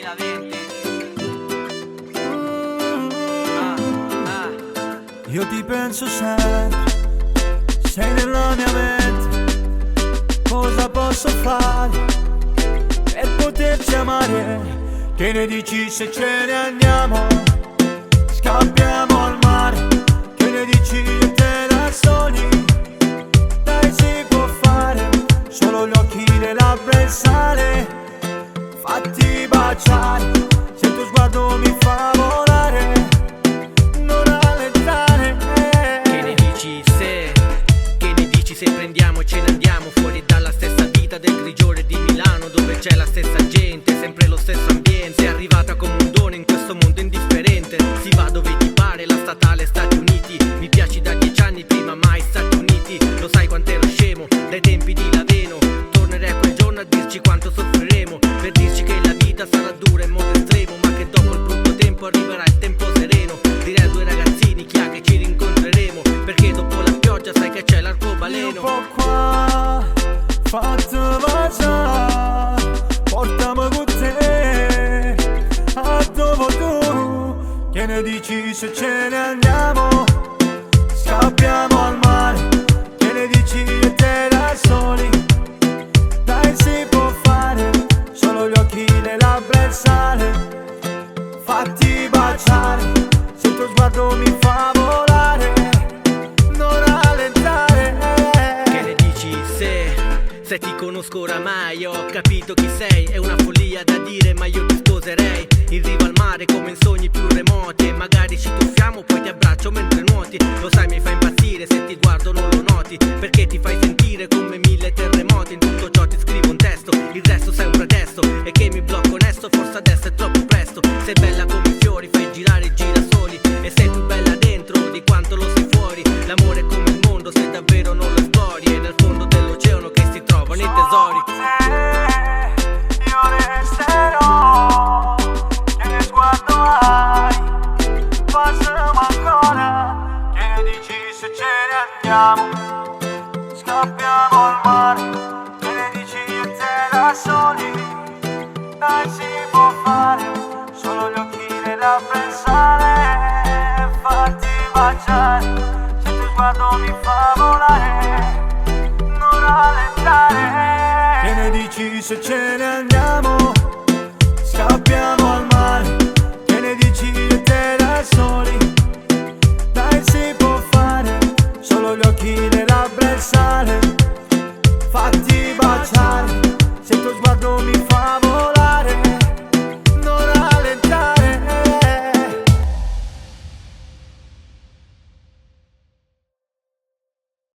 2020. Io ti penso sempre, sei nella mia mente. Cosa posso fare per poterci amare? Che ne dici se ce ne andiamo? Scappiamo al mare. Che ne dici io e te da soli? Dai, si può fare, solo gli occhi, le labbra e il sale. Fatti baciare, se il tuo sguardo mi fa volare. Non allentare. Che ne dici se prendiamo e ce ne andiamo fuori dalla stessa vita del grigiore di Milano, dove c'è la stessa gente, sempre lo stesso ambiente. Sei arrivata come un dono in questo mondo indifferente. Si va dove ti pare, la statale Stati Uniti. Mi piaci da 10 anni, prima mai Stati Uniti. Lo sai quanto ero scemo, dai tempi di Laveno. Tornerei a quel giorno a dirci quanto soffriremo, per dirci che la vita sarà dura in modo estremo, ma che dopo il brutto tempo arriverà il tempo sereno. Direi a due ragazzini chi ha che ci rincontreremo, perché dopo la pioggia sai che c'è l'arcobaleno. Un po' qua, fatto baciare, portami con te a dove tu. Che ne dici se ce ne andiamo? Scappiamo al mare. Che ne dici io e te da soli? Dai, si può fare, solo gli occhi, le labbra e il sale. Fatti baciare, se il tuo sguardo mi fa volare. Non allentare. Che ne dici se ti conosco oramai, ho capito chi sei. È una follia da dire, ma io ti sposerei in riva al mare come in sogni più remoti. E magari ci tuffiamo, poi ti abbraccio mentre nuoti. Lo sai, mi fa impazzire, se ti guardo non lo noti, perché ti fai sentire come 1000 terremoti. In tutto ciò ti scrivo un testo, il resto sei un pretesto. E che mi blocco onesto, forse adesso è troppo presto. Sei bella come i fiori, fai girare i girasoli. E sei più bella dentro di quanto lo sei fuori. L'amore è come il mondo, se davvero non lo esplori. È nel fondo dell'oceano che si trovano i tesori. Io resterò, che ne sguardo hai? Passiamo ancora. Che ne dici se ce ne andiamo? Scappiamo al mare. Che ne dici io e te da soli? Dai, si può fare, solo gli occhi, le labbra e il sale. Fatti baciare, se il tuo sguardo mi fa volare. Non allentare. Che ne dici se ce ne andiamo? Scappiamo al mare. Che ne dici io e te da soli? Dai, si può fare, solo gli occhi, le labbra e il sale. Fatti baciare, se il tuo sguardo mi fa